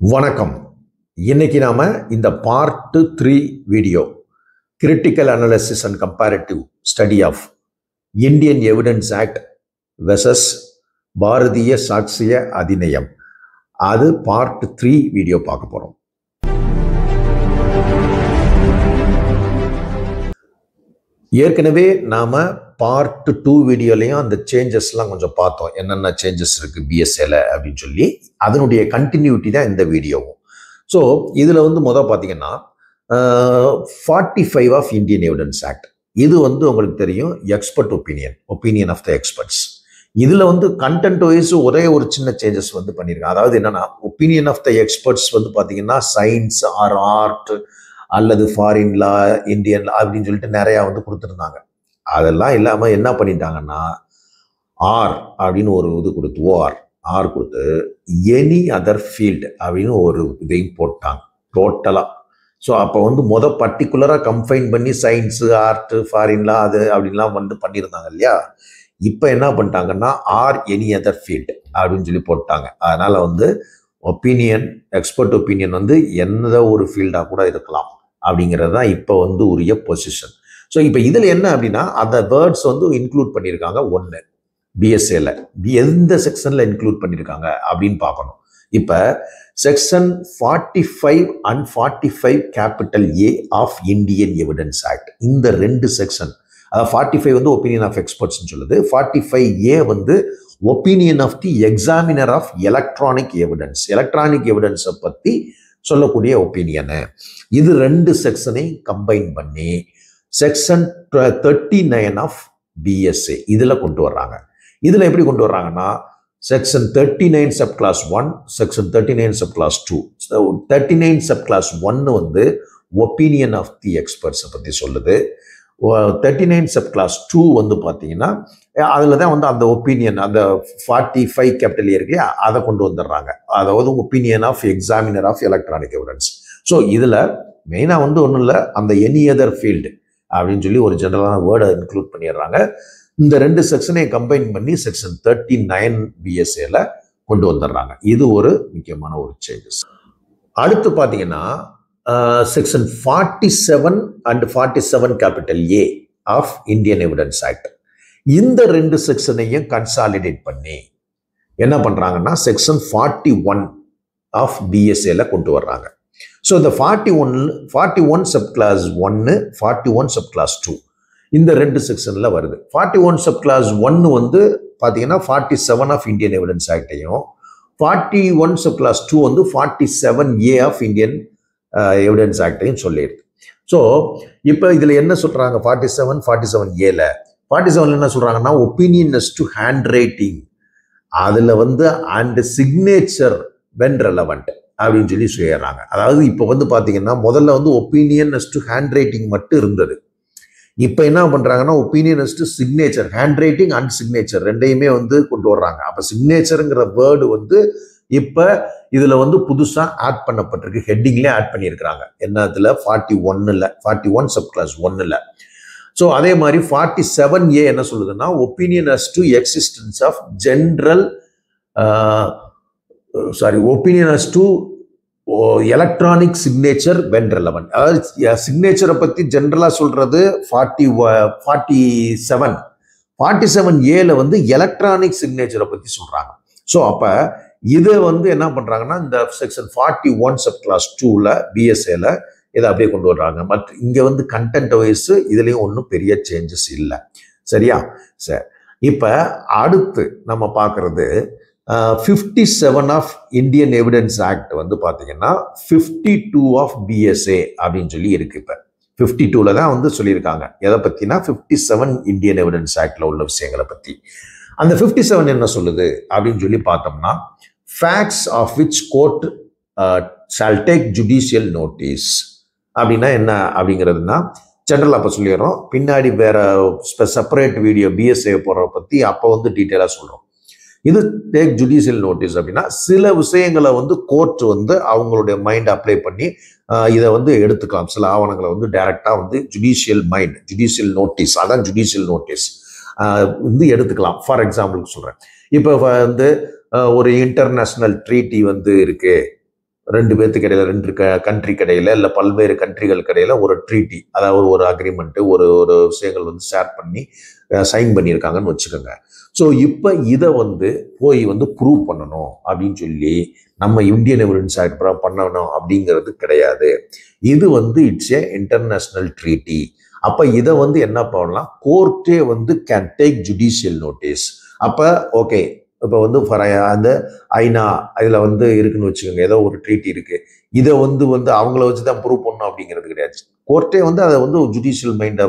வணக்கம். இன்னைக்கு நாம இந்த part 3 video critical analysis and comparative study of Indian evidence act versus Bharatiya Sakshya Adhiniyam அது பார்ட் 3 வீடியோ பார்க்க போறோம். ஏற்கனவே நாம பார்ட் 2 வீடியோலையும் அந்த சேஞ்சஸ்லாம் கொஞ்சம் பார்த்தோம். என்னென்ன சேஞ்சஸ் இருக்கு பிஎஸ்ஏல அப்படின்னு சொல்லி அதனுடைய கண்டினியூட்டி தான் இந்த வீடியோவும். ஸோ இதில் பார்த்தீங்கன்னா 45 ஆஃப் இந்தியன் எவிடன்ஸ் ஆக்ட் இது உங்களுக்கு தெரியும் expert opinion of the experts. இதில் கண்டென்ட் வைஸ் ஒரே ஒரு சின்ன சேஞ்சஸ் பண்ணியிருக்காங்க. அதாவது என்னன்னா ஒப்பீனியன் ஆஃப் த எக்ஸ்பர்ட்ஸ் பார்த்தீங்கன்னா சயின்ஸ் ஆர் ஆர்ட் அல்லது ஃபாரின் லா இந்தியன் லா அப்படின்னு சொல்லிட்டு நிறையா கொடுத்துருந்தாங்க. அதெல்லாம் இல்லாமல் என்ன பண்ணிட்டாங்கன்னா ஆர் அப்படின்னு ஒரு இது கொடுத்து ஆர் கொடுத்து எனி அதர் ஃபீல்டு அப்படின்னு ஒரு இதையும் போட்டாங்க டோட்டலாக. ஸோ அப்போ பர்டிகுலராக கம்பைன் பண்ணி சயின்ஸு ஆர்ட் ஃபாரின்லா அது அப்படின்லாம் பண்ணியிருந்தாங்க இல்லையா. இப்போ என்ன பண்ணிட்டாங்கன்னா ஆர் எனி அதர் ஃபீல்டு அப்படின்னு சொல்லி போட்டாங்க. அதனால் ஒப்பீனியன் எக்ஸ்பர்ட் ஒப்பீனியன் எந்த ஒரு ஃபீல்டாக கூட இருக்கலாம் அப்படிங்கிறது தான் இப்போ உரிய பொசிஷன். ஸோ இப்போ இதில் என்ன அப்படின்னா அந்த வேர்ட்ஸ் இன்க்ளூட் பண்ணியிருக்காங்க. ஒன்று பிஎஸ்ஏல எந்த செக்ஷனில் இன்க்ளூட் பண்ணியிருக்காங்க அப்படின்னு பார்க்கணும். இப்போ section 45 and 45 capital A of Indian evidence act இந்த ரெண்டு செக்ஷன், அதாவது 45 ஒப்பீனியன் ஆஃப் எக்ஸ்பர்ட்ஸ்ன்னு சொல்லுது, 45A opinion of the examiner of electronic எவிடன்ஸை பற்றி சொல்லக்கூடிய ஒப்பீனியனு. இது ரெண்டு செக்ஷனையும் கம்பைன் பண்ணி செக்ஷன் 39 ஆஃப் பிஎஸ்ஏ இதில் கொண்டு வர்றாங்க. இதில் எப்படி கொண்டு வர்றாங்கன்னா section 39 sub clause 1, section 39 sub clause 2. 39 sub clause 1 opinion of the எக்ஸ்பர்ட்ஸை பற்றி சொல்லுது. 39 சப் கிளாஸ் 2 பார்த்தீங்கன்னா அதில் தான் அந்த ஒப்பீனியன் அந்த 45 கேபிட்டல் இருக்கு அதை கொண்டு வந்துடுறாங்க. அதாவது opinion of examiner of electronic evidence. So இதில் மெயினாக ஒன்றும் இல்லை, அந்த எனி அதர் ஃபீல்டு அப்படின்னு சொல்லி ஒரு ஜெனரலான வேர்டை இன்க்ளூட் பண்ணிடுறாங்க. இந்த ரெண்டு செக்ஷனையும் கம்பைன் பண்ணி செக்ஷன் 39 பிஎஸ்ஏல கொண்டு வந்துடுறாங்க. இது ஒரு முக்கியமான ஒரு சேஞ்சஸ். அடுத்து பார்த்தீங்கன்னா section 47 and 47 capital A of Indian evidence act இந்த ரெண்டு செக்ஷனையும் கன்சாலிடேட் பண்ணி என்ன பண்ணுறாங்கன்னா செக்ஷன் 41 ஆஃப் பிஎஸ்ஏல கொண்டு வர்றாங்க. ஸோ இந்த 41 சப் கிளாஸ் 1, 41 சப் கிளாஸ் 2 இந்த ரெண்டு செக்ஷனில் வருது. 41 சப் கிளாஸ் 1 பார்த்தீங்கன்னா 47 ஆஃப் இந்தியன் எவிடன்ஸ் ஆக்டையும், 41 sub clause 2 47A of Indian evidence ஆக்டையும் சொல்லிடுது. ஸோ இப்போ இதில் என்ன சொல்கிறாங்க 47A 47 என்ன சொல்கிறாங்கன்னா opinion as to handwriting அதில் அண்ட் சிக்னேச்சர் வென் ரெலவெண்ட் அப்படின்னு சொல்லி சொல்லிடுறாங்க. அதாவது இப்போ பார்த்தீங்கன்னா முதல்ல opinion as to handwriting மட்டும் இருந்தது. இப்போ என்ன பண்ணுறாங்கன்னா opinion as to signature, handwriting and signature ரெண்டையுமே கொண்டு வர்றாங்க. அப்போ சிக்னேச்சருங்கிற வேர்டு இப்போ இதில் புதுசாக ஆட் பண்ணப்பட்டிருக்கு, ஹெட்டிங்லேயே ஆட் பண்ணியிருக்கிறாங்க. என்ன இதில் 41 சப் கிளாஸ் 1. ஸோ அதே மாதிரி 47A என்ன சொல்லுதுன்னா opinion as to existence of opinion as to electronic signature when relevant. அதாவது சிக்னேச்சரை பற்றி ஜென்ரலாக சொல்றது 47A எலக்ட்ரானிக் சிக்னேச்சரை பற்றி சொல்றாங்க. ஸோ அப்போ இதை என்ன பண்றாங்கன்னா இந்த செக்ஷன் 41 சப் கிளாஸ் 2ல பிஎஸ்ஏல இதை அப்படியே கொண்டு வர்றாங்க. மற்ற இங்கே கண்டென்ட் வைஸ் இதுலேயும் ஒன்றும் பெரிய சேஞ்சஸ் இல்லை. சரியா? சரி, இப்போ அடுத்து நம்ம பார்க்கறது 57 ஆஃப் இந்தியன் எவிடன்ஸ் ஆக்ட் பார்த்தீங்கன்னா 52 ஆஃப் பிஎஸ்ஏ அப்படின்னு சொல்லி இருக்கு. இப்போ 52ல தான் சொல்லியிருக்காங்க. எதை பற்றினா 57 இந்தியன் எவிடன்ஸ் ஆக்டில் உள்ள விஷயங்களை பற்றி. அந்த 57 என்ன சொல்லுது அப்படின்னு சொல்லி பார்த்தோம்னா facts of which court shall take judicial notice அப்படின்னா என்ன அப்படிங்கிறதுனா ஜென்ரல் அப்போ சொல்லிடுறோம். பின்னாடி வேற செப்பரேட் வீடியோ பிஎஸ்ஏ போடுறத பற்றி அப்போ டீட்டெயிலாக சொல்கிறோம். இது டேக் ஜுடிஷியல் நோட்டீஸ் அப்படின்னா சில விஷயங்களை கோர்ட் அவங்களுடைய மைண்ட் அப்ளை பண்ணி இதை எடுத்துக்கலாம். சில ஆவணங்களை டைரக்டாக ஜுடிஷியல் நோட்டீஸ், அதான் ஜுடிஷியல் நோட்டீஸ் எடுத்துக்கலாம். ஃபார் எக்ஸாம்பிளுக்கு சொல்கிறேன், இப்போ ஒரு இன்டர்நேஷ்னல் ட்ரீட்டி இருக்கு, ரெண்டு பேர்த்துக்கு இடையில, ரெண்டு கண்ட்ரிக்கு இடையில, இல்லை பல்வேறு கண்ட்ரிகளுக்கு இடையில ஒரு ட்ரீட்டி, அதாவது ஒரு அக்ரிமெண்ட்டு, ஒரு ஒரு விஷயங்கள் வந்து ஷேர் பண்ணி சைன் பண்ணியிருக்காங்கன்னு வச்சுக்கோங்க. ஸோ இப்போ இதை வந்து போய் வந்து ப்ரூவ் பண்ணணும் அப்படின்னு சொல்லி நம்ம இந்தியன் எவிடன்ஸ் ஆக்ட் பண்ணணும் அப்படிங்கிறது கிடையாது. இது வந்து இட்ஸ் ஏ இன்டர்நேஷனல் ட்ரீட்டி. அப்போ இதை வந்து என்ன பண்ணலாம், கோர்ட்டே வந்து கேன் டேக் ஜுடிஷியல் நோட்டீஸ். அப்போ ஓகே, இப்போ வந்து அந்த ஐநா இதில் வந்து இருக்குன்னு வச்சுக்கோங்க, ஏதோ ஒரு ட்ரீட்டி இருக்கு, இதை வந்து அவங்கள வச்சு தான் ப்ரூவ் பண்ணணும் அப்படிங்கிறது கிடையாது. கோர்ட்டே வந்து அதை வந்து ஜுடிஷியல் மைண்ட்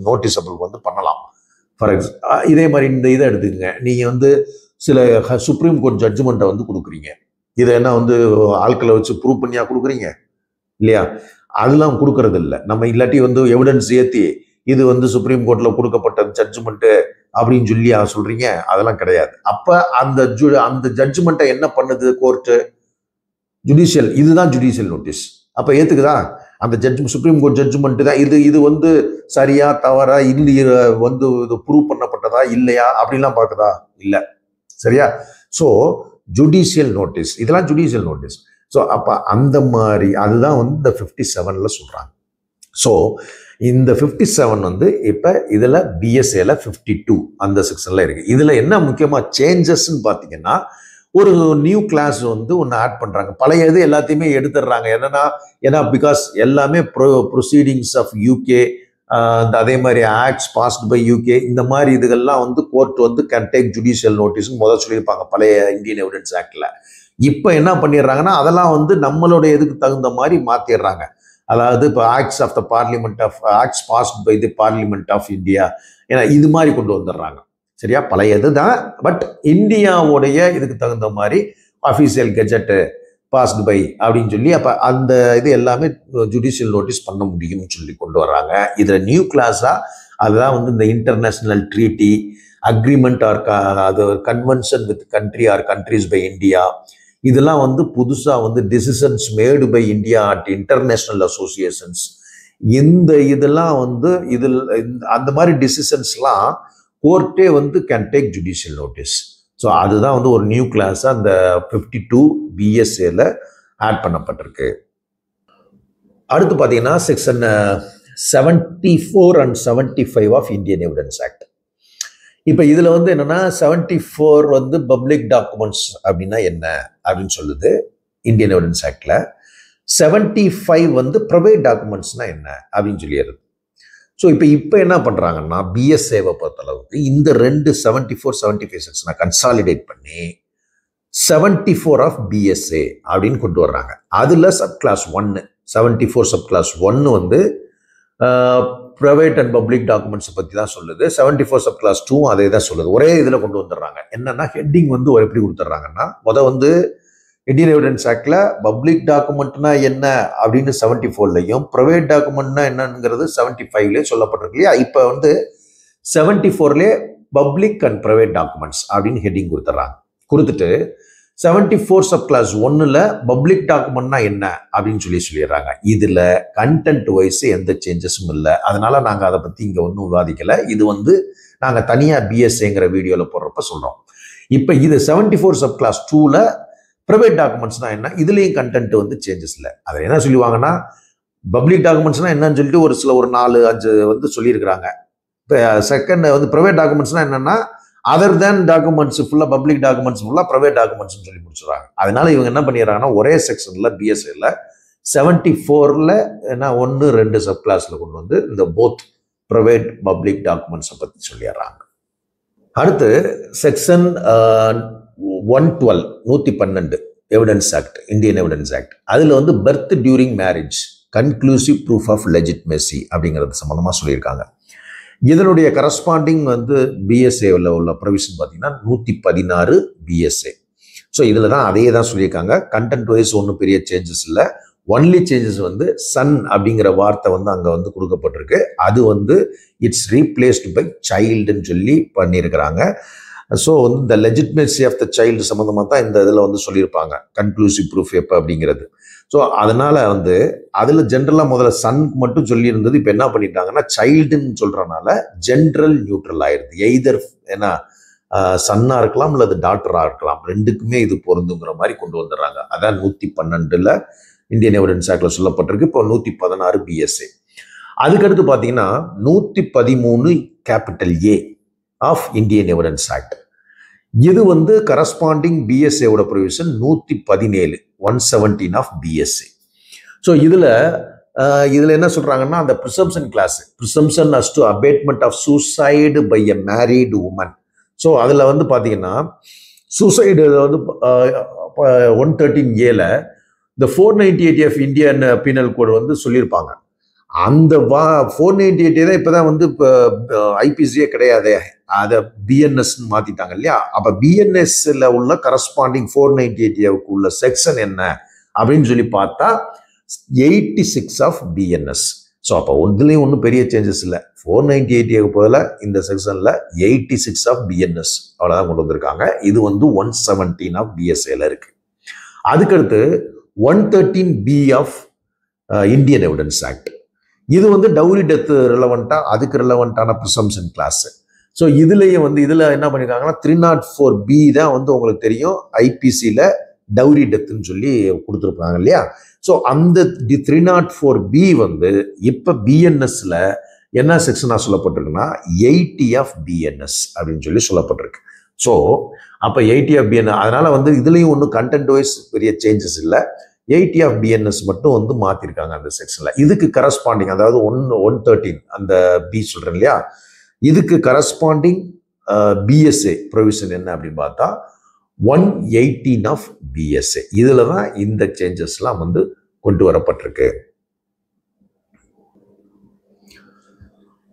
நோட்டீஸபிள் வந்து பண்ணலாம். ஃபார் எக்ஸாம்பிள் இதே மாதிரி இந்த இதை எடுத்துக்கங்க, நீங்கள் வந்து சில சுப்ரீம் கோர்ட் ஜட்ஜ்மெண்ட்டை வந்து கொடுக்குறீங்க, இதை என்ன வந்து ஆட்களை வச்சு ப்ரூவ் பண்ணியா கொடுக்குறீங்க இல்லையா? அதெல்லாம் கொடுக்கறது இல்லை. நம்ம இல்லாட்டி வந்து எவிடன்ஸ் ஏற்றி இது வந்து சுப்ரீம் கோர்ட்ல கொடுக்கப்பட்ட ஜட்ஜ்மெண்ட்டு அப்படின்னு சொல்லி சொல்றீங்க, அதெல்லாம் கிடையாது. அப்ப அந்த ஜட்ஜ்மெண்ட்டை என்ன பண்ணுது கோர்ட்டு? ஜுடிஷியல், இதுதான் ஜுடிஷியல் நோட்டீஸ். அப்ப ஏத்துக்குதா? அந்த சுப்ரீம் கோர்ட் ஜட்ஜ்மெண்ட் தான் இது வந்து சரியா தவறா, இல்ல வந்து இது ப்ரூவ் பண்ணப்பட்டதா இல்லையா அப்படின்லாம் பார்க்குதா? இல்லை. சரியா? ஸோ ஜுடிஷியல் நோட்டீஸ், இதெல்லாம் ஜுடிஷியல் நோட்டீஸ். ஸோ அப்போ அந்த மாதிரி அதுதான் வந்து இந்த 57ல சொல்றாங்க. ஸோ இந்த 57 வந்து இப்போ இதில் பிஎஸ்ஏல 52 அந்த செக்ஷன்ல இருக்கு. இதில் என்ன முக்கியமாக சேஞ்சஸ்ன்னு பார்த்தீங்கன்னா, ஒரு நியூ கிளாஸ் வந்து ஒன்று ஆட் பண்ணுறாங்க. பழைய இது எல்லாத்தையுமே எடுத்துடுறாங்க. ஏன்னா பிகாஸ் எல்லாமே ப்ரொசீடிங்ஸ் ஆஃப் யூகே, அதே மாதிரி ஆக்ட்ஸ் பாஸ்ட் பை யூகே, இந்த மாதிரி இதுகள்லாம் வந்து கோர்ட் வந்து கேன் டேக் ஜுடிஷியல் நோட்டீஸ்னு முதல் சொல்லியிருப்பாங்க பழைய இந்தியன் எவிடன்ஸ் ஆக்டில். இப்போ என்ன பண்ணிடுறாங்கன்னா, அதெல்லாம் வந்து நம்மளுடைய இதுக்கு தகுந்த மாதிரி மாற்றிடுறாங்க. அதாவது இப்போ acts of the parliament of acts passed by the parliament of India, ஏன்னா இது மாதிரி கொண்டு வந்துடுறாங்க. சரியா? பழைய இது தான், பட் இந்தியாவுடைய இதுக்கு தகுந்த மாதிரி அஃபீஷியல் கெஜெட்டு பாஸ்ட் பை அப்படின்னு சொல்லி அப்போ அந்த இது எல்லாமே ஜுடிஷியல் நோட்டீஸ் பண்ண முடியும்னு சொல்லி கொண்டு வர்றாங்க. இதில் நியூ கிளாஸாக அதுதான் வந்து இந்த இன்டர்நேஷ்னல் ட்ரீட்டி, அக்ரிமெண்ட் ஆர் அது convention with country or countries by India, இதெல்லாம் வந்து புதுசாக வந்து decisions made by India at international associations, இந்த இதெல்லாம் வந்து இதில் அந்த மாதிரி டிசிஷன்ஸ்லாம் கோர்ட்டே வந்து can take judicial notice. So அதுதான் வந்து ஒரு நியூ கிளாஸாக அந்த 52 பிஎஸ்ஏல ஆட் பண்ணப்பட்டிருக்கு. அடுத்து பார்த்தீங்கன்னா section 74 and 75 of Indian evidence act. இப்போ இதில் வந்து என்னன்னா 74 வந்து பப்ளிக் டாக்குமெண்ட்ஸ் அப்படின்னா என்ன அப்படின்னு சொல்லுது இந்தியன் எவிடன்ஸ் ஆக்டில். 75 வந்து ப்ரைவேட் டாக்குமெண்ட்ஸ்னா என்ன அப்படின்னு சொல்லிடுறது. ஸோ இப்போ என்ன பண்ணுறாங்கன்னா, பிஎஸ்ஏவை பொறுத்தளவுக்கு இந்த ரெண்டு 74, 75 செக்ஷனை கன்சாலிடேட் பண்ணி 74 ஆஃப் பிஎஸ்ஏ அப்படின்னு கொண்டு வர்றாங்க. அதில் சப் கிளாஸ் 1 74 சப் கிளாஸ் 1 வந்து ப்ரைவேட் அண்ட் பப்ளிக் டாக்குமெண்ட்ஸை பற்றி தான் சொல்லுது. 74 சப் கிளாஸ் 2 அதே தான் சொல்லுது. ஒரே இதில் கொண்டு வந்துடுறாங்க. என்னன்னா ஹெட்டிங் வந்து எப்படி கொடுத்துட்றாங்கன்னா, வந்து இந்தியன் எவிடன்ஸ் ஆக்டில் பப்ளிக் டாக்குமெண்ட்னா என்ன அப்படின்னு 74லையும், ப்ரைவேட் டாக்குமெண்ட்னா என்னங்கிறது 75லேயும் சொல்லப்பட்டிருக்கு இல்லையா? இப்போ வந்து 74லேயே பப்ளிக் அண்ட் ப்ரைவேட் டாக்குமெண்ட்ஸ் அப்படின்னு ஹெட்டிங் கொடுத்துட்டு 74 சப் கிளாஸ் 1ல பப்ளிக் டாக்குமெண்ட்னா என்ன அப்படின்னு சொல்லிடுறாங்க. இதுல கண்டென்ட் வைஸ் எந்த சேஞ்சஸும் இல்லை. அதனால நாங்கள் அதை பற்றி இங்கே ஒன்றும் விவாதிக்கலை. இது வந்து நாங்கள் தனியாக பிஎஸ்ஏங்கிற வீடியோவில் போடுறப்ப சொல்கிறோம். இப்போ இது 74 சப் கிளாஸ் 2ல ப்ரைவேட் டாக்குமெண்ட்ஸ்னா என்ன, இதுலேயும் கண்டென்ட் வந்து சேஞ்சஸ் இல்லை. அதை என்ன சொல்லுவாங்கன்னா, பப்ளிக் டாக்குமெண்ட்ஸ்னா என்னன்னு சொல்லிட்டு ஒரு 4-5 வந்து சொல்லியிருக்கிறாங்க. இப்போ செகண்ட் வந்து ப்ரைவேட் டாக்குமெண்ட்ஸ்னா என்னன்னா, அதர் தேன் டாக்குமெண்ட்ஸ் ஃபுல்லாக பப்ளிக் டாக்குமெண்ட்ஸ் ஃபுல்லாக ப்ரைவேட் டாக்குமெண்ட்ஸ்னு சொல்லி முடிச்சுடுறாங்க. அதனால இவங்க என்ன பண்ணிடுறாங்கன்னா, ஒரே செக்ஷனில் பிஎஸ்ஏல 74ல் என்ன 1-2 சப் கிளாஸில் கொண்டு வந்து இந்த போத் ப்ரைவேட் பப்ளிக் டாக்குமெண்ட்ஸை பற்றி சொல்லிடுறாங்க. அடுத்து section 112 112 evidence act, Indian evidence act. அதில் வந்து birth during marriage conclusive proof of legitimacy அப்படிங்கிறது சம்மந்தமாக சொல்லியிருக்காங்க. இதனுடைய கரஸ்பாண்டிங் வந்து பிஎஸ்ஏவில் உள்ள ப்ரொவிஷன் பார்த்தீங்கன்னா 116 பிஎஸ்ஏ. ஸோ இதில் தான் அதே தான் சொல்லியிருக்காங்க. கண்டென்ட் வைஸ் ஒன்றும் பெரிய சேஞ்சஸ் இல்லை. ஒன்லி சேஞ்சஸ் வந்து சன் அப்படிங்கிற வார்த்தை வந்து அங்கே வந்து கொடுக்கப்பட்டிருக்கு. அது வந்து இட்ஸ் ரீப்ளேஸ்டு பை சைல்டுன்னு சொல்லி பண்ணியிருக்கிறாங்க. ஸோ வந்து இந்த லெஜிட்மேசி ஆஃப் த சைல்டு சம்மந்தமாக தான் இந்த இதில் வந்து சொல்லியிருப்பாங்க கன்க்ளூசிவ் ப்ரூஃப் எப்போ அப்படிங்கிறது. ஸோ அதனால வந்து அதில் ஜென்ரலாக முதல்ல சன்க்கு மட்டும் சொல்லியிருந்தது. இப்போ என்ன பண்ணிட்டாங்கன்னா, சைல்டுன்னு சொல்கிறனால ஜென்ரல் நியூட்ரல் ஆயிடுது. எய்தர் ஏன்னா சன்னா இருக்கலாம் அல்லது டாக்டரா இருக்கலாம், ரெண்டுக்குமே இது பொருந்துங்கிற மாதிரி கொண்டு வந்துடுறாங்க. அதான் 112 இந்தியன் எவிடன்ஸ் ஆக்ட்ல சொல்லப்பட்டிருக்கு. இப்போ 116 பிஎஸ்ஏ. அதுக்கடுத்து பார்த்தீங்கன்னா 113 capital A of Indian evidence act. இது வந்து கரஸ்பாண்டிங் பிஎஸ்ஏவோட ப்ரொவிஷன் 117 117 ஆஃப் பிஎஸ்ஏ. ஸோ இதுல என்ன சொல்றாங்கன்னா, அந்த presumption clause, presumption as to abetment of suicide by a married woman. So அதில் வந்து பார்த்தீங்கன்னா சூசைடு வந்து 113A இந்த 498 ஆஃப் இந்தியன் பீனல் கோடு வந்து சொல்லியிருப்பாங்க. அந்த 498 தான் இப்போதான் வந்து இப்போ ஐபிசியே கிடையாது, அதை பிஎன்எஸ் மாத்திட்டாங்க இல்லையா. அப்போ பிஎன்எஸ்ல உள்ள கரஸ்பாண்டிங் 498 உள்ள செக்ஷன் என்ன அப்படின்னு சொல்லி பார்த்தா 86 ஆஃப் பிஎன்எஸ். ஸோ அப்போ ஒன்றுலையும் ஒன்றும் பெரிய சேஞ்சஸ் இல்லை. 498 போதில் இந்த செக்ஷனில் 86 ஆஃப் பிஎன்எஸ் அவ்வளோதான் கொண்டு வந்திருக்காங்க. இது வந்து 117 ஆஃப் பிஎஸ்ஏல இருக்கு. அதுக்கடுத்து 113B of Indian evidence act. இது வந்து டவுரி டெத் ரிலவெண்ட்டா, அதுக்கு ரிலவெண்ட்டான ப்ரிசம்ப்ஷன் கிளாஸ். ஸோ இதுலேயும் வந்து இதில் என்ன பண்ணியிருக்காங்கன்னா 304B தான் வந்து உங்களுக்கு தெரியும் ஐபிசியில் டவுரி டெத்துன்னு சொல்லி கொடுத்துருப்பாங்க இல்லையா. ஸோ அந்த 304B வந்து இப்போ பிஎன்எஸ்ல என்ன செக்ஷனாக சொல்லப்பட்டிருக்குன்னா 80 ஆஃப் பிஎன்எஸ் அப்படின்னு சொல்லி சொல்லப்பட்டிருக்கு. ஸோ அப்போ 80 ஆஃப் பிஎன்எஸ், அதனால வந்து இதுலேயும் ஒன்றும் கண்டென்ட் வைஸ் பெரிய சேஞ்சஸ் இல்லை. 80 ஆஃப் பிஎன்எஸ் மட்டும் வந்து மாற்றிருக்காங்க அந்த செக்ஷனில். இதுக்கு கரஸ்பாண்டிங், அதாவது 113 அந்த பி சொல்கிறேன் இல்லையா, இதுக்கு கரஸ்பாண்டிங் பிஎஸ்ஏ ப்ரொவிஷன் என்ன அப்படின்னு பார்த்தா 118 ஆஃப் பிஎஸ்ஏ. இதில் தான் இந்த சேஞ்சஸ்லாம் வந்து கொண்டு வரப்பட்டிருக்கு.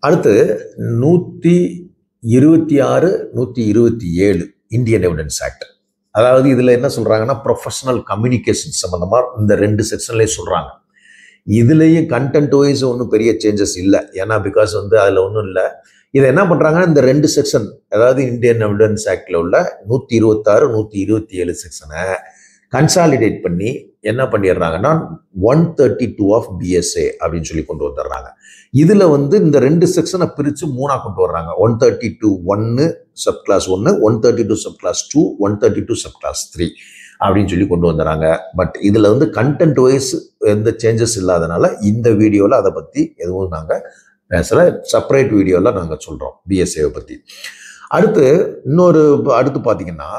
அடுத்து 126 127 இந்தியன் எவிடன்ஸ் ஆக்ட். அதாவது இதில் என்ன சொல்கிறாங்கன்னா ப்ரொஃபஷனல் கம்யூனிகேஷன் சம்மந்தமாக இந்த 2 செக்ஷன்லேயும் சொல்கிறாங்க. இதுலேயும் கண்டென்ட் வைஸ் ஒன்றும் பெரிய சேஞ்சஸ் இல்லை, ஏன்னா பிகாஸ் வந்து அதில் ஒன்றும் இல்லை. இதை என்ன பண்ணுறாங்கன்னா இந்த 2 செக்ஷன், அதாவது இந்தியன் எவிடன்ஸ் ஆக்டில் உள்ள 126 127 செக்ஷனை கன்சாலிடேட் பண்ணி என்ன பண்ணிடுறாங்கன்னா 132 ஆஃப் பிஎஸ்ஏ அப்படின்னு சொல்லி கொண்டு வந்துடுறாங்க. இதில் வந்து இந்த 2 செக்ஷனை பிரித்து 3ஆக கொண்டு வர்றாங்க. 132 1 sub clause 1, 132 sub clause 2, 132 sub clause 3 அப்படின்னு சொல்லி கொண்டு வந்துடுறாங்க. பட் இதில் வந்து கண்டென்ட் வைஸ் எந்த சேஞ்சஸ் இல்லாதனால இந்த வீடியோவில் அதை பற்றி எதுவும் நாங்கள் பேசல, செப்பரேட் வீடியோவில் நாங்கள் சொல்கிறோம் பிஎஸ்ஏவை பற்றி. அடுத்து பார்த்தீங்கன்னா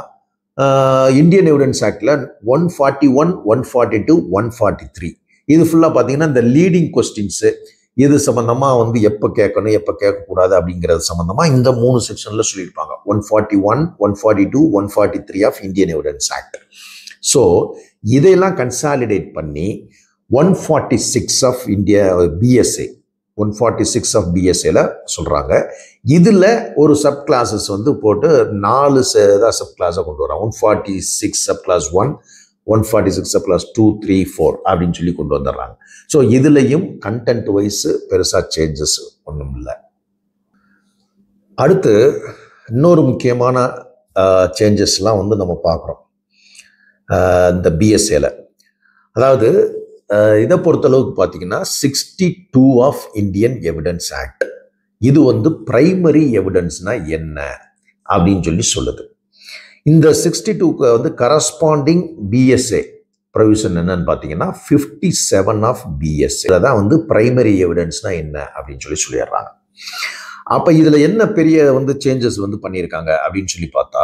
இந்தியன் எவிடன்ஸ் ஆக்டில் 141 142 143 இது ஃபுல்லாக பார்த்தீங்கன்னா இந்த லீடிங் கொஸ்டின்ஸு, இது சம்மந்தமாக வந்து எப்போ கேட்கணும் எப்போ கேட்கக்கூடாது அப்படிங்கிறது சம்மந்தமாக இந்த 3 செக்ஷனில் சொல்லியிருப்பாங்க. 141 142 143 of Indian evidence act. So இதையெல்லாம் கன்சாலிடேட் பண்ணி 146 ஆஃப் இந்தியா பிஎஸ்ஏ 146 ஆஃப் பிஎஸ்ஏல சொல்கிறாங்க. இதில் ஒரு சப் கிளாஸஸ் வந்து போட்டு 4 சப் கிளாஸை கொண்டு வராங்க. 146 சப் கிளாஸ் 1, 146 சப் கிளாஸ் 2, 3, 4 அப்படின்னு சொல்லி கொண்டு வந்துடுறாங்க. ஸோ இதுலேயும் கண்டென்ட் வைஸ் பெருசாக சேஞ்சஸ் ஒன்றும் இல்லை. அடுத்து இன்னொரு முக்கியமான சேஞ்சஸ்லாம் வந்து நம்ம பார்க்குறோம் இந்த பிஎஸ்ஏல. அதாவது இதை பொறுத்தளவுக்கு பார்த்தீங்கன்னா 62 ஆஃப் இந்தியன் எவிடன்ஸ் ஆக்ட். இது வந்து பிரைமரி எவிடன்ஸ்னா என்ன அப்படின்னு சொல்லி சொல்லுது. இந்த 62க்கு வந்து கரஸ்பாண்டிங் பிஎஸ்ஏ ப்ரொவிஷன் என்னன்னு பார்த்தீங்கன்னா 57 ஆஃப் பிஎஸ்ஏ. தான் வந்து பிரைமரி எவிடன்ஸ்னா என்ன அப்படின்னு சொல்லி சொல்லிடுறாங்க. அப்போ இதில் என்ன பெரிய வந்து சேஞ்சஸ் வந்து பண்ணியிருக்காங்க அப்படின்னு சொல்லி பார்த்தா,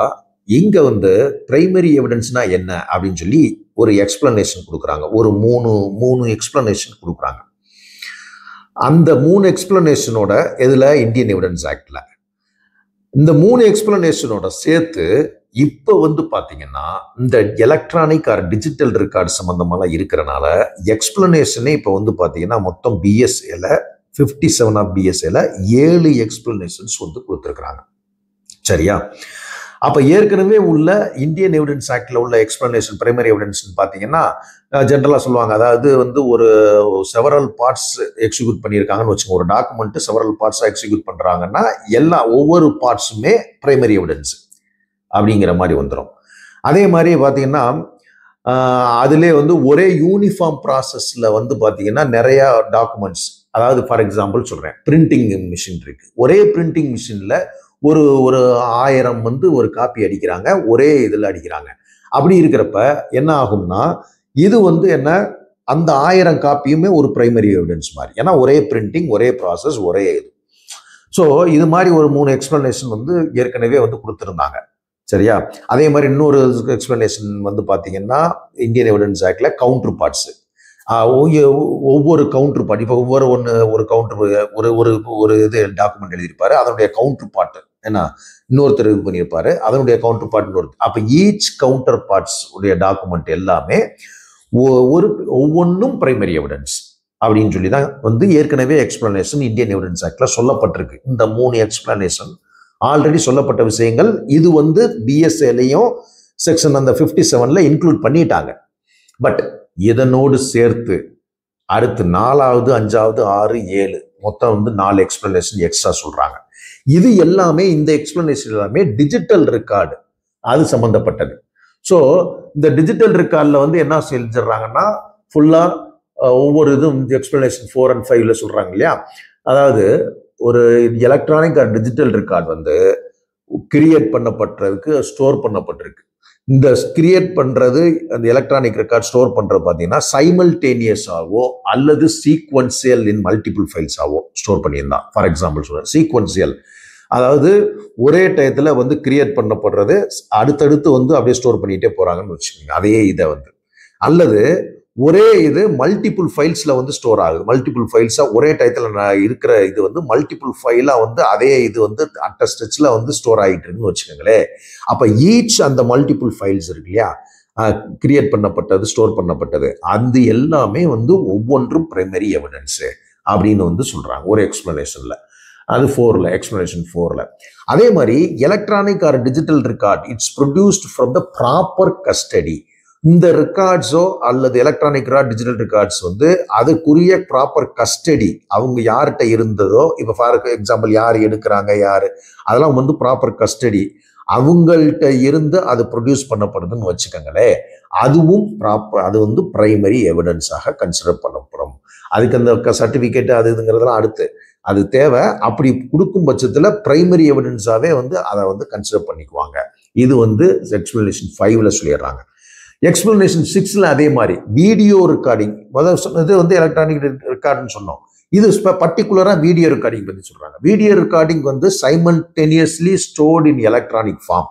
இங்கே வந்து பிரைமரி எவிடன்ஸ்னா என்ன அப்படின்னு சொல்லி ஒரு எக்ஸ்பிளனேஷன் கொடுக்குறாங்க. ஒரு மூணு எக்ஸ்பிளனேஷன் கொடுக்குறாங்க. அந்த 3 எக்ஸ்பிளனேஷனோட இதில் இந்தியன் எவிடன்ஸ் ஆக்டில் இந்த 3 எக்ஸ்பிளனேஷனோட சேர்த்து இப்போ வந்து பார்த்தீங்கன்னா இந்த எலக்ட்ரானிக் ஆர் டிஜிட்டல் ரெக்கார்டு சம்மந்தமெல்லாம் இருக்கிறனால எக்ஸ்பிளனேஷனே இப்போ வந்து பார்த்தீங்கன்னா மொத்தம் பிஎஸ்ஏல 57 ஆஃப் பிஎஸ்ஏல 7 எக்ஸ்பிளனேஷன்ஸ் வந்து கொடுத்துருக்குறாங்க. சரியா? அப்போ ஏற்கனவே உள்ள இந்தியன் எவிடன்ஸ் ஆக்டில் உள்ள எக்ஸ்பிளனேஷன் பிரைமரி எவிடன்ஸ் பார்த்தீங்கன்னா ஜென்ரலாக சொல்லுவாங்க, அதாவது வந்து ஒரு செவரல் பார்ட்ஸ் எக்ஸிக்யூட் பண்ணியிருக்காங்கன்னு வச்சுக்கோங்க. ஒரு டாக்குமெண்ட் செவரல் பார்ட்ஸாக எக்ஸிக்யூட் பண்ணுறாங்கன்னா ஒவ்வொரு பார்ட்ஸுமே பிரைமரி எவிடன்ஸ் அப்படிங்கிற மாதிரி வந்துடும். அதே மாதிரி பார்த்தீங்கன்னா அதிலே வந்து ஒரே யூனிஃபார்ம் ப்ராசஸில் வந்து பார்த்தீங்கன்னா நிறையா டாக்குமெண்ட்ஸ், அதாவது ஃபார் எக்ஸாம்பிள் சொல்கிறேன், பிரிண்டிங் மிஷின் இருக்குது. ஒரே பிரிண்டிங் மிஷினில் ஒரு ஒரு 1000 வந்து ஒரு காப்பி அடிக்கிறாங்க, ஒரே இதில் அடிக்கிறாங்க. அப்படி இருக்கிறப்ப என்ன ஆகும்னா இது வந்து என்ன, அந்த 1000 காப்பியுமே ஒரு பிரைமரி எவிடன்ஸ் மாதிரி. ஏன்னா ஒரே பிரிண்டிங், ஒரே ப்ராசஸ், ஒரே இது. ஸோ இது மாதிரி ஒரு 3 எக்ஸ்பிளனேஷன் வந்து ஏற்கனவே வந்து கொடுத்துருந்தாங்க. சரியா? அதே மாதிரி இன்னொரு எக்ஸ்பிளனேஷன் வந்து பார்த்தீங்கன்னா இந்தியன் எவிடன்ஸ் ஆக்ட்ல கவுண்டர் பார்ட்ஸ். ஒவ்வொரு கவுண்டர் பார்ட், இப்போ ஒரு கவுண்டர் ஒரு இது டாக்குமெண்ட் எழுதியிருப்பாரு, அதனுடைய கவுண்டர் பார்ட் என்ன இன்னொருத்தர் இது பண்ணியிருப்பாரு, அதனுடைய கவுண்டர் பார்ட் இன்னொருத்தர். அப்போ ஈச் கவுண்டர் பார்ட்ஸ் உடைய டாக்குமெண்ட் எல்லாமே ஒவ்வொன்றும் பிரைமரி எவிடன்ஸ் அப்படின்னு சொல்லி தான் வந்து ஏற்கனவே எக்ஸ்பிளனேஷன் இந்தியன் எவிடன்ஸ் ஆக்ட்ல சொல்லப்பட்டிருக்கு. இந்த 3 எக்ஸ்பிளனேஷன் ஆல்ரெடி சொல்லப்பட்ட விஷயங்கள். இது வந்து பிஎஸ்ஏலையும் செக்ஷன் அந்த 57ல இன்க்ளூட் பண்ணிட்டாங்க. பட் இதனோடு சேர்த்து அடுத்து 4வது 5வது 6 7 மொத்தம் வந்து 4 எக்ஸ்பிளனேஷன் எக்ஸ்ட்ரா சொல்றாங்க. இது எல்லாமே இந்த எக்ஸ்பிளனேஷன் எல்லாமே டிஜிட்டல் ரெக்கார்டு அது சம்பந்தப்பட்டது. ஸோ இந்த டிஜிட்டல் ரெக்கார்டில் வந்து என்ன செஞ்சிடறாங்கன்னா ஃபுல்லா ஒவ்வொரு இதுவும் எக்ஸ்பிளனேஷன் 4 and 5ல சொல்றாங்க இல்லையா. அதாவது ஒரு எலக்ட்ரானிக் ஆர் டிஜிட்டல் ரெக்கார்டு வந்து கிரியேட் பண்ணப்பட்டதுக்கு ஸ்டோர் பண்ணப்பட்டிருக்கு. இந்த கிரியேட் பண்றது அந்த எலக்ட்ரானிக் ரெக்கார்ட் ஸ்டோர் பண்றது பார்த்தீங்கன்னா சைமல்டேனியஸாவோ அல்லது சீக்வன்சியல் இன் மல்டிபிள் ஃபைல்ஸாவோ ஸ்டோர் பண்ணியிருந்தான். ஃபார் எக்ஸாம்பிள் சொல்றேன், சீக்வன்சியல் அதாவது ஒரே டயத்துல வந்து கிரியேட் பண்ணப்படுறது அடுத்தடுத்து வந்து அப்படியே ஸ்டோர் பண்ணிட்டே போறாங்கன்னு வச்சுக்கோங்க. அதே இதை வந்து அல்லது ஒரே இது மல்டிபிள் ஃபைல்ஸ்ல வந்து ஸ்டோர் ஆகுது. மல்டிபிள் ஃபைல்ஸா ஒரே டயத்துல இருக்கிற இது வந்து மல்டிபிள் ஃபைலா வந்து அதே இது வந்து அட் ஸ்ட்ரெச்ல வந்து ஸ்டோர் ஆகிட்டு இருக்குன்னு வச்சுக்கோங்களேன். அப்ப ஈச் அந்த மல்டிபிள் ஃபைல்ஸ் இருக்கு இல்லையா, கிரியேட் பண்ணப்பட்டது, ஸ்டோர் பண்ணப்பட்டது, அது எல்லாமே வந்து ஒவ்வொன்றும் பிரைமரி எவிடன்ஸ் அப்படின்னு வந்து சொல்றாங்க ஒரு எக்ஸ்பிளனேஷன்ல. அது 4ல எக்ஸ்பிளனேஷன் 4ல. அதே மாதிரி electronic or digital record it's produced from the proper custody. இந்த ரெக்கார்ட்ஸோ அல்லது எலக்ட்ரானிக் டிஜிட்டல் ரெக்கார்ட்ஸ் வந்து அதுக்குரிய ப்ராப்பர் கஸ்டடி அவங்க யார்கிட்ட இருந்ததோ, இப்போ ஃபார் எக்ஸாம்பிள் யார் எடுக்கிறாங்க யாரு, அதெல்லாம் வந்து ப்ராப்பர் கஸ்டடி அவங்கள்ட்ட இருந்து அது ப்ரொடியூஸ் பண்ணப்படுதுன்னு வச்சுக்கோங்களேன். அதுவும் அது வந்து பிரைமரி எவிடன்ஸாக கன்சிடர் பண்ணப்படும். அதுக்கு அந்த சர்டிபிகேட் அது இதுங்கிறதுலாம் அடுத்து அது தேவை. அப்படி கொடுக்கும் பட்சத்தில் பிரைமரி எவிடன்ஸாவே வந்து அதை வந்து கன்சிடர் பண்ணிக்குவாங்க. இது வந்து எக்ஸ்பிளனேஷன் 5ல சொல்லிடுறாங்க. எக்ஸ்பிளனேஷன் 6ல அதே மாதிரி வீடியோ ரெக்கார்டிங், முதல் சொன்னது வந்து எலக்ட்ரானிக் ரெக்கார்டுன்னு சொன்னோம். இது பர்டிகுலரா வீடியோ ரெக்கார்டிங் பத்தி சொல்றாங்க. வீடியோ ரெக்கார்டிங் வந்து simultaneously stored in electronic form.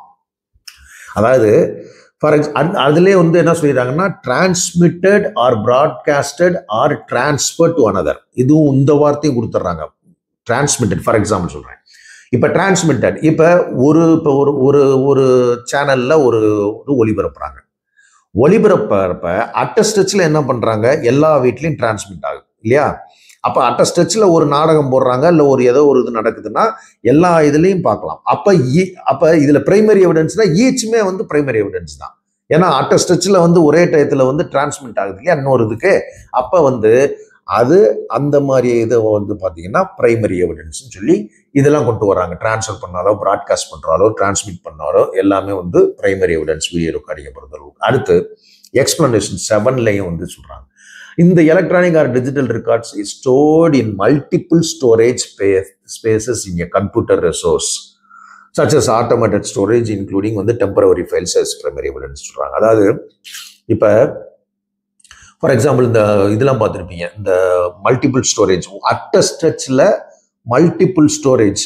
அதாவது அதுலேயே வந்து என்ன சொல்லிடுறாங்கன்னா transmitted or broadcasted or transfer to another. இதுவும் இந்த வார்த்தையும் கொடுத்துட்றாங்க. டிரான்ஸ்மிட்டட் ஃபார் எக்ஸாம்பிள் சொல்றேன். இப்போ டிரான்ஸ்மிட்டட், இப்போ ஒரு சேனல்ல ஒரு ஒளிபரப்புறாங்க. ஒளிபரப்ப அட்டஸ்டச்சில் என்ன பண்றாங்க, எல்லா வீட்லையும் டிரான்ஸ்மிட் ஆகுது இல்லையா. அப்ப அட்டஸ்டச்சில் ஒரு நாடகம் போடுறாங்க, இல்லை ஏதோ ஒரு இது நடக்குதுன்னா எல்லா இதுலையும் பார்க்கலாம். அப்ப இதுல பிரைமரி எவிடன்ஸ்னா ஈச்சுமே வந்து பிரைமரி எவிடன்ஸ் தான். ஏன்னா அட்டஸ்டச்சில் வந்து ஒரே டயத்துல வந்து டிரான்ஸ்மிட் ஆகுது இல்லையா இன்னொரு இதுக்கு. அப்ப வந்து அது அந்த மாதிரி இதை வந்து பார்த்தீங்கன்னா பிரைமரி எவிடன்ஸ் சொல்லி இதெல்லாம் கொண்டு வராங்க. டிரான்ஸ்ஃபர் பண்ணாலோ, ப்ராட்காஸ்ட் பண்றாலோ, டிரான்ஸ்மிட் பண்ணாலோ எல்லாமே வந்து பிரைமரி எவிடன்ஸ் வீடியோ ரெக்கார்டிங்கை பொறுத்தளவுக்கு. அடுத்து எக்ஸ்பிளனேஷன் 7லையும் வந்து சொல்றாங்க, இந்த electronic or digital records is stored in multiple storage spaces in a computer resource such as automated storage including வந்து temporary files as primary evidence சொல்றாங்க. அதாவது இப்போ ஃபார் எக்ஸாம்பிள் இந்த இதெல்லாம் பார்த்துருப்பீங்க, இந்த மல்டிபிள் ஸ்டோரேஜ் அட்டஸ்டச்சில் மல்டிபிள் ஸ்டோரேஜ்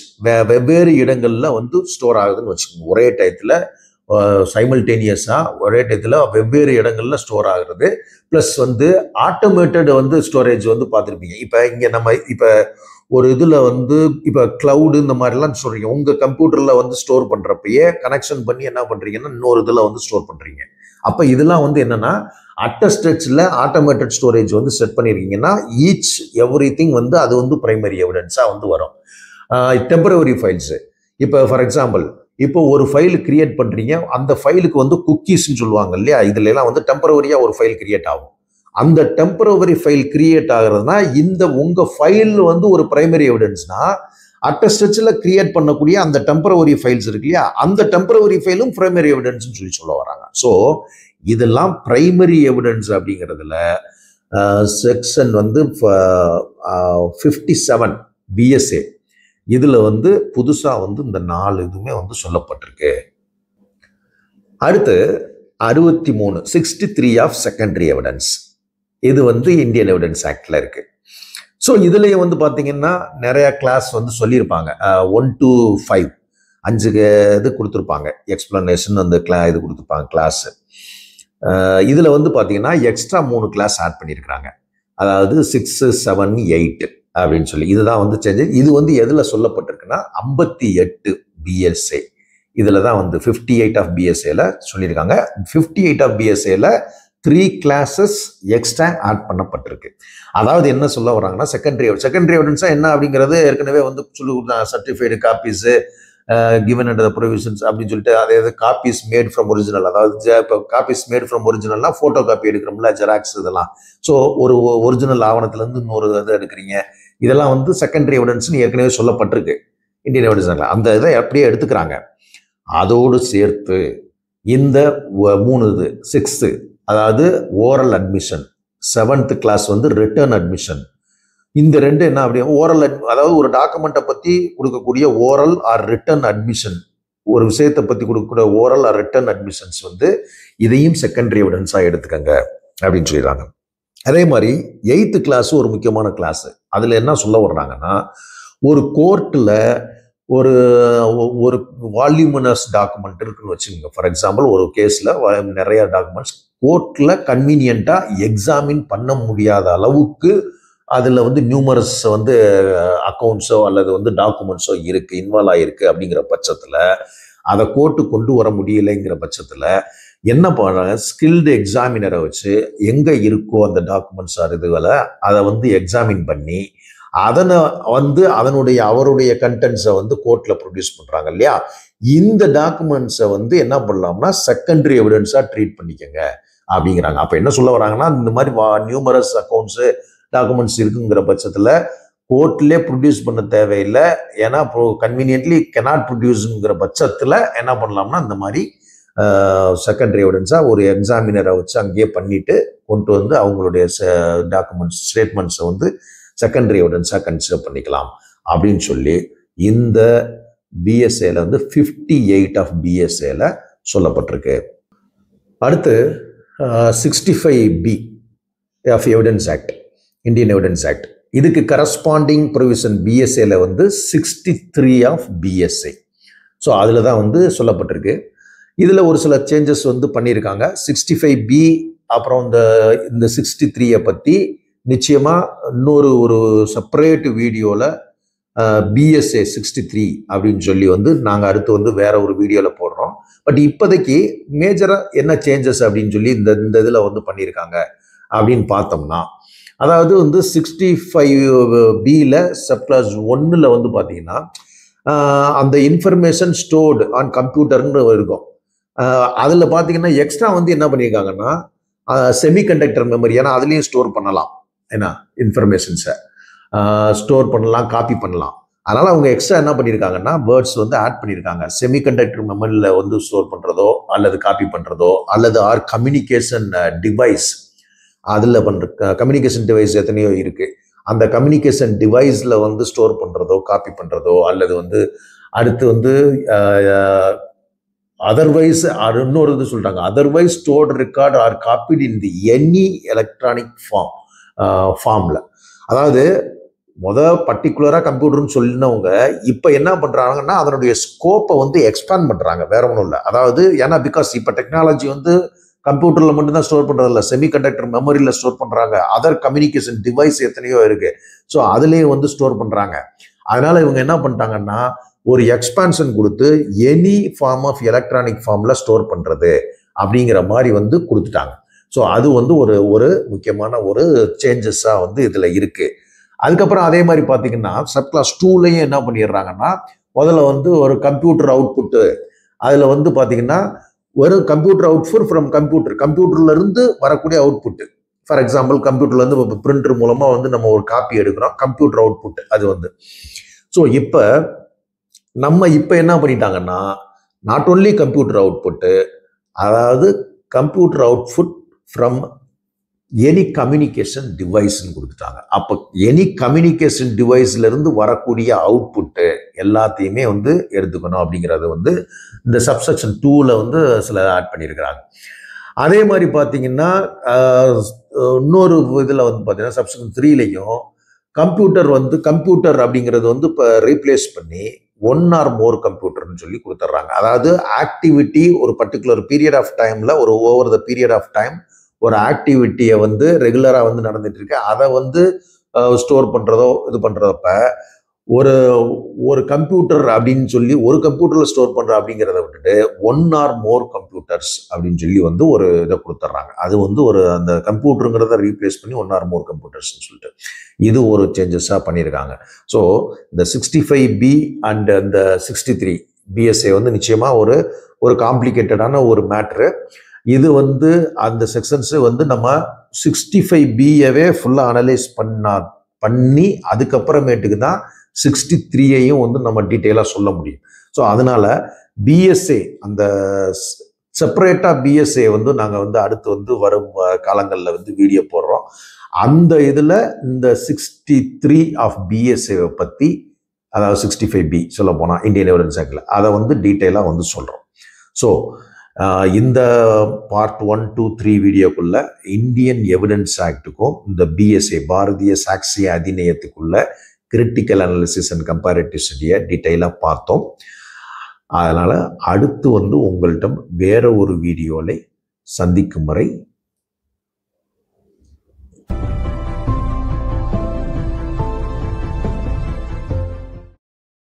வெவ்வேறு இடங்கள்ல வந்து ஸ்டோர் ஆகுதுன்னு வச்சுக்கோங்க. ஒரே டயத்துல சைமல்டேனியஸா ஒரே டயத்துல வெவ்வேறு இடங்கள்ல ஸ்டோர் ஆகுறது. பிளஸ் வந்து ஆட்டோமேட்டட் வந்து ஸ்டோரேஜ் வந்து பார்த்துருப்பீங்க. இப்போ இங்க நம்ம இப்போ ஒரு இதுல வந்து இப்போ கிளவுடு இந்த மாதிரிலாம் சொல்றீங்க. உங்க கம்ப்யூட்டர்ல வந்து ஸ்டோர் பண்றப்பயே கனெக்ஷன் பண்ணி என்ன பண்றீங்கன்னா இன்னொரு இதுல வந்து ஸ்டோர் பண்றீங்க. அப்ப இதெல்லாம் வந்து என்னன்னா அட்டஸ்டச்சில் ஆட்டோமேட்டட் ஸ்டோரேஜ் வந்து செட் பண்ணிருக்கீங்கன்னா ஈச் எவ்ரி திங் வந்து அது வந்து பிரைமரி எவிடன்ஸா வந்து வரும். டெம்பரவரி ஃபைல்ஸ், இப்போ ஃபார் எக்ஸாம்பிள் இப்போ ஒரு ஃபைல் கிரியேட் பண்றீங்க, அந்த ஃபைலுக்கு வந்து குக்கீஸ்ன்னு சொல்லுவாங்க இல்லையா, இதுல எல்லாம் வந்து டெம்பரவரியா ஒரு ஃபைல் கிரியேட் ஆகும். அந்த டெம்பரவரி ஃபைல் கிரியேட் ஆகுறதுனா இந்த உங்க ஃபைல் வந்து ஒரு பிரைமரி எவிடன்ஸ்னா அட்டஸ்டச்சில் கிரியேட் பண்ணக்கூடிய அந்த டெம்பரவரி ஃபைல்ஸ் இருக்கு இல்லையா, அந்த டெம்பரவரி ஃபைலும் பிரைமரி எவிடன்ஸ் சொல்லி சொல்ல வராங்க. ஸோ இதெல்லாம் பிரைமரி எவிடன்ஸ் அப்படிங்கிறதுல செக்ஷன் வந்து 57 பிஎஸ்ஏ இதுல வந்து புதுசா வந்து இந்த 4 இதுவுமே வந்து சொல்லப்பட்டிருக்கு. அடுத்து 63 ஆஃப் செகண்டரி எவிடன்ஸ். இது வந்து இந்தியன் எவிடன்ஸ் ஆக்ட்ல இருக்கு. ஸோ இதுலயே வந்து பாத்தீங்கன்னா நிறைய கிளாஸ் வந்து சொல்லியிருப்பாங்க. 1 to 5 5 இது கொடுத்துருப்பாங்க. எக்ஸ்பிளனேஷன் அந்த இது கொடுத்துருப்பாங்க கிளாஸ். இதுல வந்து பாத்தீங்கன்னா எக்ஸ்ட்ரா 3 கிளாஸ் ஆட் பண்ணியிருக்கிறாங்க. அதாவது 6, 7, 8 அப்படின்னு சொல்லி இதுதான் வந்து சேஞ்ச். இது வந்து எதுல சொல்லப்பட்டிருக்குன்னா 58 பிஎஸ்ஏ. இதுல தான் வந்து 58 ஆஃப் பிஎஸ்ஏல சொல்லியிருக்காங்க. 58 ஆஃப் பிஎஸ்ஏல 3 கிளாஸஸ் எக்ஸ்ட்ரா ஆட் பண்ணப்பட்டிருக்கு. அதாவது என்ன சொல்ல வராங்கன்னா செகண்டரி எவிடன்ஸா என்ன அப்படிங்கிறது ஏற்கனவே வந்து சொல்லி கொடுத்தாங்க. Certified copies given under the provisions அப்படின்னு சொல்லிட்டு அதாவது காப்பீஸ் மேட் ஃப்ரம் ஒரிஜினல். அதாவது இப்போ காப்பீஸ் மேட் ஃப்ரம் ஒரிஜினல்னா ஃபோட்டோ காப்பி எடுக்கிறோம்ல, ஜெராக்ஸ் இதெல்லாம். ஸோ ஒரு ஒரிஜினல் ஆவணத்துலேருந்து இன்னொரு இது எடுக்கிறீங்க. இதெல்லாம் வந்து செகண்டரி எவிடன்ஸ்னு ஏற்கனவே சொல்லப்பட்டிருக்கு இந்தியன் எவிடன்ஸ். அந்த இதை அப்படியே எடுத்துக்கிறாங்க. அதோடு சேர்த்து இந்த 3 இது 6 அதாவது ஓரல் அட்மிஷன், 7th கிளாஸ் வந்து ரிட்டர்ன் அட்மிஷன். இந்த 2 என்ன அப்படி ஓரல் அதாவது ஒரு டாக்குமெண்ட்டை பற்றி கொடுக்கக்கூடிய ஓரல் ஆர் ரிட்டர்ன் அட்மிஷன், ஒரு விஷயத்தை பற்றி கொடுக்கக்கூடிய ஓரல் ஆர் ரிட்டர்ன் அட்மிஷன்ஸ் வந்து இதையும் செகண்டரி எவிடன்ஸாக எடுத்துக்கங்க அப்படின்னு சொல்லிடுறாங்க. அதே மாதிரி 8th கிளாஸ் ஒரு முக்கியமான கிளாஸ். அதில் என்ன சொல்ல வர்றாங்கன்னா, ஒரு கோர்ட்டில் ஒரு வால்யூமினஸ் டாக்குமெண்ட் இருக்குன்னு வச்சுக்கோங்க. ஃபார் எக்ஸாம்பிள் ஒரு கேஸில் நிறைய டாக்குமெண்ட்ஸ் கோர்ட்டில் கன்வீனியண்ட்டாக எக்ஸாமின் பண்ண முடியாத அளவுக்கு அதில் வந்து நியூமரஸ் வந்து அக்கௌண்ட்ஸோ அல்லது வந்து டாக்குமெண்ட்ஸோ இருக்குது, இன்வால்வ் ஆகிருக்கு. அப்படிங்கிற பட்சத்தில் அதை கோர்ட்டு கொண்டு வர முடியலைங்கிற பட்சத்தில் என்ன பண்ணுறாங்க, ஸ்கில்டு எக்ஸாமினரை வச்சு எங்கே இருக்கோ அந்த டாக்குமெண்ட்ஸ் இதுகளை அதை வந்து எக்ஸாமின் பண்ணி அதனை வந்து அவருடைய கண்டென்ட்ஸை வந்து கோர்ட்ல ப்ரொடியூஸ் பண்றாங்க இல்லையா. இந்த டாக்குமெண்ட்ஸை வந்து என்ன பண்ணலாம்னா செகண்டரி எவிடன்ஸா ட்ரீட் பண்ணிக்கங்க அப்படிங்கிறாங்க. அப்ப என்ன சொல்ல வராங்கன்னா, இந்த மாதிரி நியூமரஸ் அக்கௌண்ட்ஸ் டாக்குமெண்ட்ஸ் இருக்குங்கிற பட்சத்துல கோர்ட்லேயே ப்ரொடியூஸ் பண்ண தேவையில்லை. ஏன்னா கன்வீனியன்ட்லி கெனாட் ப்ரொடியூஸ்ங்கிற பட்சத்துல என்ன பண்ணலாம்னா இந்த மாதிரி செகண்டரி எவிடன்ஸா ஒரு எக்ஸாமினரை வச்சு அங்கேயே பண்ணிட்டு கொண்டு வந்து அவங்களுடைய டாக்குமெண்ட்ஸ் ஸ்டேட்மெண்ட்ஸை வந்து செகண்டரி எவிடன்ஸாக கன்சிடர் பண்ணிக்கலாம் அப்படின்னு சொல்லி இந்த பிஎஸ்ஏல வந்து 58 ஆஃப் பிஎஸ்ஏல சொல்லப்பட்டிருக்கு. அடுத்து 65B of evidence act, Indian evidence act. இதுக்கு கரஸ்பாண்டிங் ப்ரொவிஷன் பிஎஸ்ஏல வந்து 63 ஆஃப் பிஎஸ்ஏ. ஸோ அதில் தான் வந்து சொல்லப்பட்டிருக்கு. இதில் ஒரு சில சேஞ்சஸ் வந்து பண்ணியிருக்காங்க. 65B அப்புறம் இந்த 63 பற்றி நிச்சயமாக ஒரு செப்பரேட் வீடியோவில் பிஎஸ்ஏ 63 அப்படின்னு சொல்லி வந்து நாங்கள் அடுத்து வந்து வேற ஒரு வீடியோவில் போடுறோம். பட் இப்போதைக்கு மேஜராக என்ன சேஞ்சஸ் அப்படின்னு சொல்லி இந்த இதில் வந்து பண்ணியிருக்காங்க அப்படின்னு பார்த்தோம்னா, அதாவது வந்து 65Bல சப்கிளாஸ் 1ல் வந்து பார்த்தீங்கன்னா அந்த இன்ஃபர்மேஷன் ஸ்டோர்டு ஆன் கம்ப்யூட்டர்னு இருக்கும். அதில் பார்த்தீங்கன்னா எக்ஸ்ட்ரா வந்து என்ன பண்ணியிருக்காங்கன்னா செமிகண்டக்டர் மெமரி, ஏன்னா அதுலேயும் ஸ்டோர் பண்ணலாம், ஏன்னா இன்ஃபர்மேஷன்ஸை ஸ்டோர் பண்ணலாம், காப்பி பண்ணலாம். அதனால அவங்க எக்ஸ்ட்ரா என்ன பண்ணியிருக்காங்கன்னா வேர்ட்ஸ் வந்து ஆட் பண்ணியிருக்காங்க. செமிகண்டக்டர் மெமரியில் வந்து ஸ்டோர் பண்ணுறதோ அல்லது காப்பி பண்ணுறதோ அல்லது கம்யூனிகேஷன் டிவைஸ், அதில் பண்ணுற கம்யூனிகேஷன் டிவைஸ் எத்தனையோ இருக்குது. அந்த கம்யூனிகேஷன் டிவைஸில் வந்து ஸ்டோர் பண்ணுறதோ காப்பி பண்ணுறதோ அல்லது வந்து அடுத்து வந்து அதர்வைஸ் இன்னொரு இது சொல்கிறாங்க, otherwise stored record R copied இன் தி எனி எலக்ட்ரானிக் ஃபார்மில். அதாவது பர்டிகுலராக கம்ப்யூட்டர்னு சொல்லினவங்க இப்போ என்ன பண்ணுறாங்கன்னா அதனுடைய ஸ்கோப்பை வந்து எக்ஸ்பேண்ட் பண்ணுறாங்க, வேற ஒன்றும் இல்லை. அதாவது ஏன்னா பிகாஸ் இப்போ டெக்னாலஜி வந்து கம்ப்யூட்டரில் மட்டும்தான் ஸ்டோர் பண்ணுறதில்ல, செமிகண்டக்டர் மெமரியில் ஸ்டோர் பண்ணுறாங்க, அதர் கம்யூனிகேஷன் டிவைஸ் எத்தனையோ இருக்குது. ஸோ அதுலேயும் வந்து ஸ்டோர் பண்ணுறாங்க. அதனால இவங்க என்ன பண்ணிட்டாங்கன்னா ஒரு எக்ஸ்பான்ஷன் கொடுத்து எனி ஃபார்ம் ஆஃப் எலக்ட்ரானிக் ஃபார்மில் ஸ்டோர் பண்ணுறது அப்படிங்கிற மாதிரி வந்து கொடுத்துட்டாங்க. ஸோ அது வந்து ஒரு முக்கியமான ஒரு சேஞ்சஸாக வந்து இதில் இருக்குது. அதுக்கப்புறம் அதே மாதிரி பார்த்தீங்கன்னா சப்கிளாஸ் 2லையும் என்ன பண்ணிடுறாங்கன்னா முதல்ல வந்து ஒரு கம்ப்யூட்டர் அவுட்புட்டு, அதில் வந்து பார்த்தீங்கன்னா ஒரு கம்ப்யூட்டர் அவுட்புட் ஃப்ரம் கம்ப்யூட்டர்லேருந்து வரக்கூடிய அவுட்புட்டு. ஃபார் எக்ஸாம்பிள் கம்ப்யூட்டர்லேருந்து பிரிண்டர் மூலமாக வந்து நம்ம ஒரு காப்பி எடுக்கிறோம், கம்ப்யூட்டர் அவுட்புட் அது வந்து. ஸோ இப்போ என்ன பண்ணிட்டாங்கன்னா நாட் ஓன்லி கம்ப்யூட்டர் அவுட்புட்டு, அதாவது computer output from any communication டிவைஸ்ன்னு கொடுத்துட்டாங்க. அப்போ எனி கம்யூனிகேஷன் டிவைஸ்ல இருந்து வரக்கூடிய அவுட்புட்டு எல்லாத்தையுமே வந்து எடுத்துக்கணும் அப்படிங்கிறத வந்து இந்த சப்செக்ஷன் 2ல வந்து சில ஆட் பண்ணியிருக்கிறாங்க. அதே மாதிரி பார்த்தீங்கன்னா இன்னொரு இதில் வந்து பார்த்தீங்கன்னா சப்செக்ஷன் 3லையும் கம்ப்யூட்டர் அப்படிங்கிறது வந்து இப்போ ரீப்ளேஸ் பண்ணி 1 or more கம்ப்யூட்டர்னு சொல்லி கொடுத்துட்றாங்க. அதாவது ஆக்டிவிட்டி ஒரு பர்டிகுலர் பீரியட் ஆஃப் டைம்ல ஒரு over the period of time ஒரு ஆக்டிவிட்டியை வந்து ரெகுலரா வந்து நடந்துட்டு இருக்கு, அதை வந்து ஸ்டோர் பண்றதோ இது பண்றதப்ப ஒரு ஒரு கம்ப்யூட்டர் அப்படின்னு சொல்லி ஒரு கம்ப்யூட்டர்ல ஸ்டோர் பண்ற அப்படிங்கிறத விட்டுட்டு 1 or more கம்ப்யூட்டர்ஸ் அப்படின்னு சொல்லி வந்து ஒரு இதை கொடுத்துட்றாங்க. அது வந்து ஒரு அந்த கம்ப்யூட்டருங்கிறத ரீப்ளேஸ் பண்ணி 1 or more கம்ப்யூட்டர்ஸ்ன்னு சொல்லிட்டு இது ஒரு சேஞ்சஸா பண்ணியிருக்காங்க. ஸோ இந்த 65B அண்ட் இந்த 63 BSA வந்து நிச்சயமா ஒரு காம்ப்ளிகேட்டடான ஒரு மேட்ரு. இது வந்து அந்த செக்ஷன்ஸ் வந்து நம்ம 65Bயவே ஃபுல்லா அனலைஸ் பண்ணி அதுக்கப்புறமேட்டுக்கு தான் 63ஐயும் வந்து நம்ம டீட்டெயிலாக சொல்ல முடியும். ஸோ அதனால BSA அந்த செப்பரேட்டா BSA வந்து நாங்கள் வந்து அடுத்து வந்து வரும் காலங்களில் வந்து வீடியோ போடுறோம். அந்த இதில் இந்த 63 ஆஃப் BSAவை பற்றி, அதாவது 65B சொல்ல போனால் இந்தியன் எவிடன்ஸ் ஆக்டில் அதை வந்து டீட்டெயிலாக வந்து சொல்கிறோம். ஸோ இந்த பார்ட் 1, 2, 3 வீடியோக்குள்ள இந்தியன் எவிடன்ஸ் ஆக்டுக்கும் இந்த BSA பாரதிய சாட்சிய அதிநயத்துக்குள்ள கிரிட்டிக்கல் அனாலிசிஸ் அண்ட் கம்பேரிட்டிவ் ஸ்டடியை டீட்டெயிலாக பார்த்தோம். அதனால அடுத்து வந்து உங்கள்கிட்ட வேற ஒரு வீடியோவில் சந்திக்கும் வரை